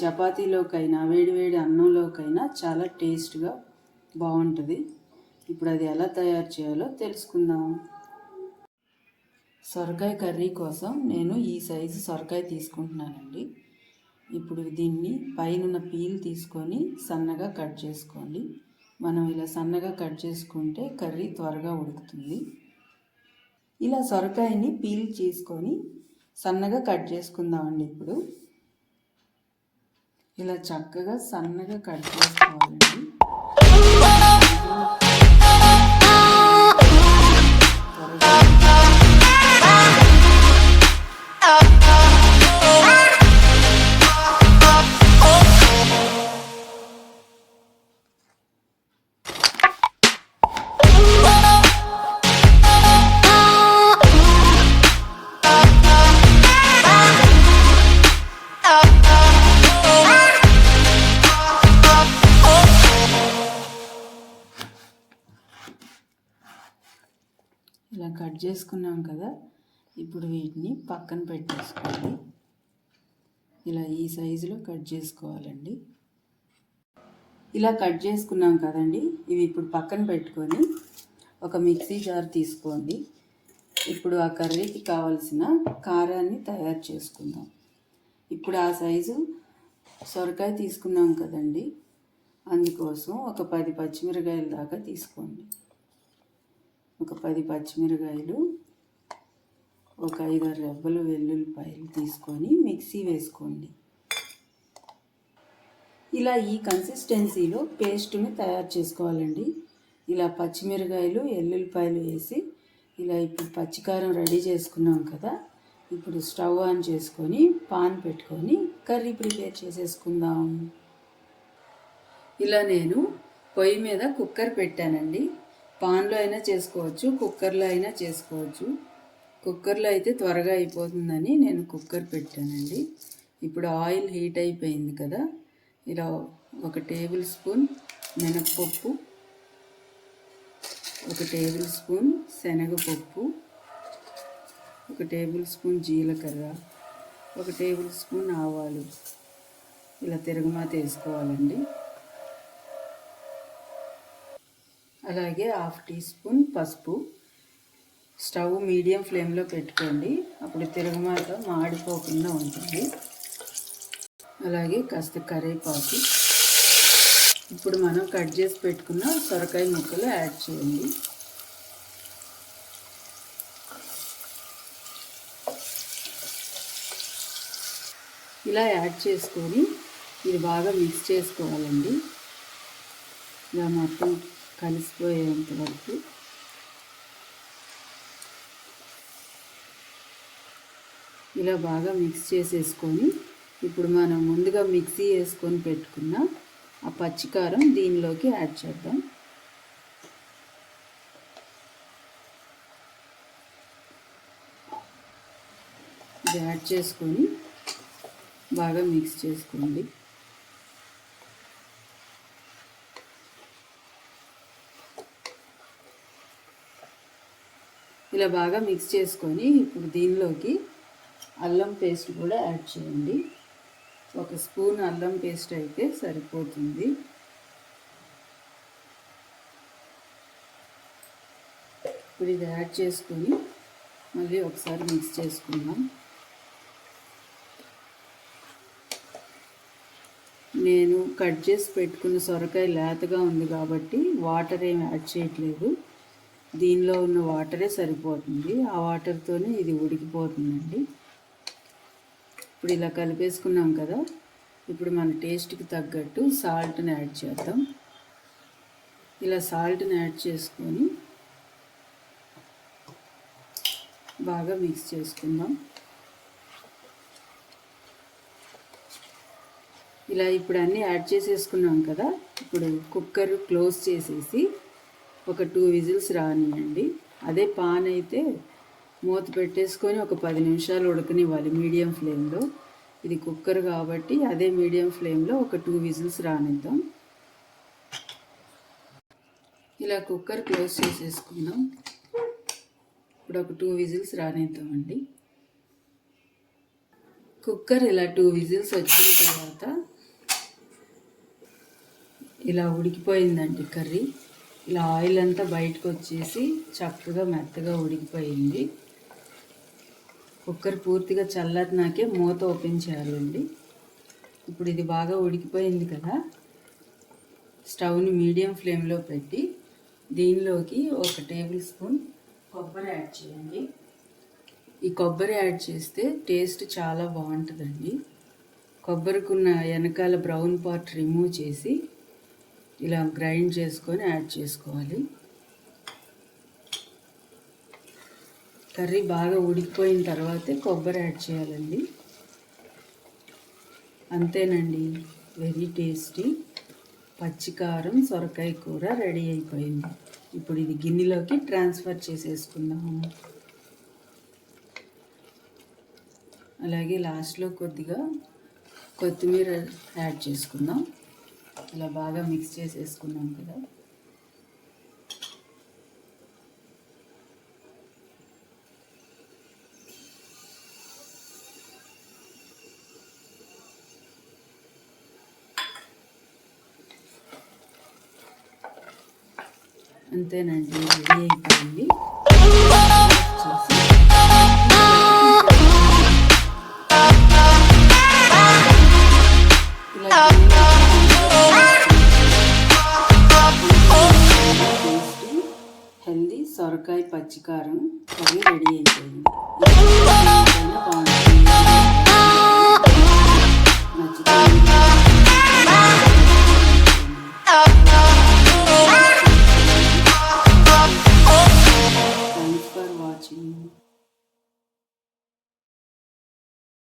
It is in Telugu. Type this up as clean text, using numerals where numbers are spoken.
చపాతీలోకైనా వేడివేడి అన్నంలోకైనా చాలా టేస్ట్గా బాగుంటుంది. ఇప్పుడు అది ఎలా తయారు చేయాలో తెలుసుకుందాం. సొరకాయ కర్రీ కోసం నేను ఈ సైజు సొరకాయ తీసుకుంటున్నానండి. ఇప్పుడు దీన్ని పైన పీల్ తీసుకొని సన్నగా కట్ చేసుకోండి. మనం ఇలా సన్నగా కట్ చేసుకుంటే కర్రీ త్వరగా ఉడుకుతుంది. ఇలా సొరకాయని పీల్ చేసుకొని సన్నగా కట్ చేసుకుందామండి. ఇప్పుడు ఇలా చక్కగా సన్నగా కట్ చేసుకోవాలండి. ఇలా కట్ చేసుకున్నాం కదా, ఇప్పుడు వీటిని పక్కన పెట్టేసుకోవాలి. ఇలా ఈ సైజులో కట్ చేసుకోవాలండి. ఇలా కట్ చేసుకున్నాం కదండి, ఇవి ఇప్పుడు పక్కన పెట్టుకొని ఒక మిక్సీ జార్ తీసుకోండి. ఇప్పుడు ఆ కర్రీకి కావలసిన కారాన్ని తయారు చేసుకుందాం. ఇప్పుడు ఆ సైజు సొరకాయ తీసుకున్నాం కదండి, అందుకోసం ఒక 10 పచ్చిమిరకాయల దాకా తీసుకోండి. ఒక 10 పచ్చిమిరకాయలు, ఒక 5-6 రెబ్బలు వెల్లుల్లిపాయలు తీసుకొని మిక్సీ వేసుకోండి. ఇలా ఈ కన్సిస్టెన్సీలో పేస్ట్ని తయారు చేసుకోవాలండి. ఇలా పచ్చిమిరకాయలు ఎల్లుల్లిపాయలు వేసి ఇలా ఇప్పుడు పచ్చికారం రెడీ చేసుకున్నాం కదా, ఇప్పుడు స్టవ్ ఆన్ చేసుకొని పాన్ పెట్టుకొని కర్రీ ప్రిపేర్ చేసేసుకుందాం. ఇలా నేను పొయ్యి మీద కుక్కర్ పెట్టానండి. పాన్లో అయినా చేసుకోవచ్చు, కుక్కర్లో అయినా చేసుకోవచ్చు. కుక్కర్లో అయితే త్వరగా అయిపోతుందని నేను కుక్కర్ పెట్టానండి. ఇప్పుడు ఆయిల్ హీట్ అయిపోయింది కదా, ఇలా 1 టేబుల్ స్పూన్ మినప్పప్పు, 1 టేబుల్ స్పూన్ శనగపప్పు, 1 టేబుల్ స్పూన్ జీలకర్ర, 1 టేబుల్ స్పూన్ ఆవాలు ఇలా తిరగమాత వేసుకోవాలండి. అలాగే 1/2 టీ స్పూన్ పసుపు. స్టవ్ మీడియం ఫ్లేమ్లో పెట్టుకోండి, అప్పుడు తిరగమాత మాడిపోకుండా ఉంటుంది. అలాగే కాస్త కరివేపాకు. ఇప్పుడు మనం కట్ చేసి పెట్టుకున్న సొరకాయ ముక్కలు యాడ్ చేయండి. ఇలా యాడ్ చేసుకొని ఇది బాగా మిక్స్ చేసుకోవాలండి. ఇలా మొత్తం కలిసిపోయేంత వరకు. ఇలా బాగా మిక్స్ చేసేసుకొని ఇప్పుడు మనం ముందుగా మిక్సీ వేసుకొని పెట్టుకున్న ఆ పచ్చికారం దీనిలోకి యాడ్ చేద్దాం. ఇది యాడ్ చేసుకొని బాగా మిక్స్ చేసుకోండి. ఇలా బాగా మిక్స్ చేసుకొని ఇప్పుడు దీనిలోకి అల్లం పేస్ట్ కూడా యాడ్ చేయండి. 1 స్పూన్ అల్లం పేస్ట్ అయితే సరిపోతుంది. ఇప్పుడు ఇది యాడ్ చేసుకొని మళ్ళీ ఒకసారి మిక్స్ చేసుకుందాం. నేను కట్ చేసి పెట్టుకున్న సొరకాయ లేతగా ఉంది కాబట్టి వాటర్ ఏమి యాడ్ చేయట్లేదు. దీనిలో ఉన్న వాటరే సరిపోతుంది. ఆ వాటర్తోనే ఇది ఉడికిపోతుందండి. ఇప్పుడు ఇలా కలిపేసుకున్నాం కదా, ఇప్పుడు మన టేస్ట్కి తగ్గట్టు సాల్ట్ని యాడ్ చేద్దాం. ఇలా సాల్ట్ని యాడ్ చేసుకొని బాగా మిక్స్ చేసుకుందాం. ఇలా ఇప్పుడు అన్నీ యాడ్ చేసేసుకున్నాం కదా, ఇప్పుడు కుక్కర్ క్లోజ్ చేసేసి ఒక 2 విజిల్స్ రానివ్వండి. అదే పాన్ అయితే మూత పెట్టేసుకొని ఒక 10 నిమిషాలు ఉడకనివ్వాలి మీడియం ఫ్లేమ్లో. ఇది కుక్కర్ కాబట్టి అదే మీడియం ఫ్లేమ్లో ఒక 2 విజిల్స్ రానిద్దాం. ఇలా కుక్కర్ క్లోజ్ చేసేసుకుందాం. ఇప్పుడు ఒక 2 విజిల్స్ రానిద్దామండి. కుక్కర్ ఇలా 2 విజిల్స్ వచ్చిన తర్వాత ఇలా ఉడికిపోయిందండి కర్రీ. ఇలా ఆయిల్ అంతా బయటకు వచ్చేసి చక్కగా మెత్తగా ఉడికిపోయింది. కుక్కర్ పూర్తిగా చల్లారినాకే మూత ఓపెన్ చేయాలండి. ఇప్పుడు ఇది బాగా ఉడికిపోయింది కదా, స్టవ్ని మీడియం ఫ్లేమ్లో పెట్టి దీనిలోకి 1 టేబుల్ స్పూన్ కొబ్బరి యాడ్ చేయండి. ఈ కొబ్బరి యాడ్ చేస్తే టేస్ట్ చాలా బాగుంటుందండి. కొబ్బరికున్న వెనకాల బ్రౌన్ పార్ట్ రిమూవ్ చేసి ఇలా గ్రైండ్ చేసుకొని యాడ్ చేసుకోవాలి. కర్రీ బాగా ఉడికిపోయిన తర్వాతే కొబ్బరి యాడ్ చేయాలండి. అంతేనండి, వెరీ టేస్టీ పచ్చికారం సొరకాయ కూర రెడీ అయిపోయింది. ఇప్పుడు ఇది గిన్నెలోకి ట్రాన్స్ఫర్ చేసేసుకుందాము. అలాగే లాస్ట్లో కొద్దిగా కొత్తిమీర యాడ్ చేసుకుందాం. ఇలా బాగా మిక్స్ చేసేసుకున్నాం కదా. అంతేనండి, రెడీ అయిపోయింది. హెల్దీ సొరకాయ పచ్చికారం కర్రీ రెడీ అయిపోయింది. బాగుంటుంది.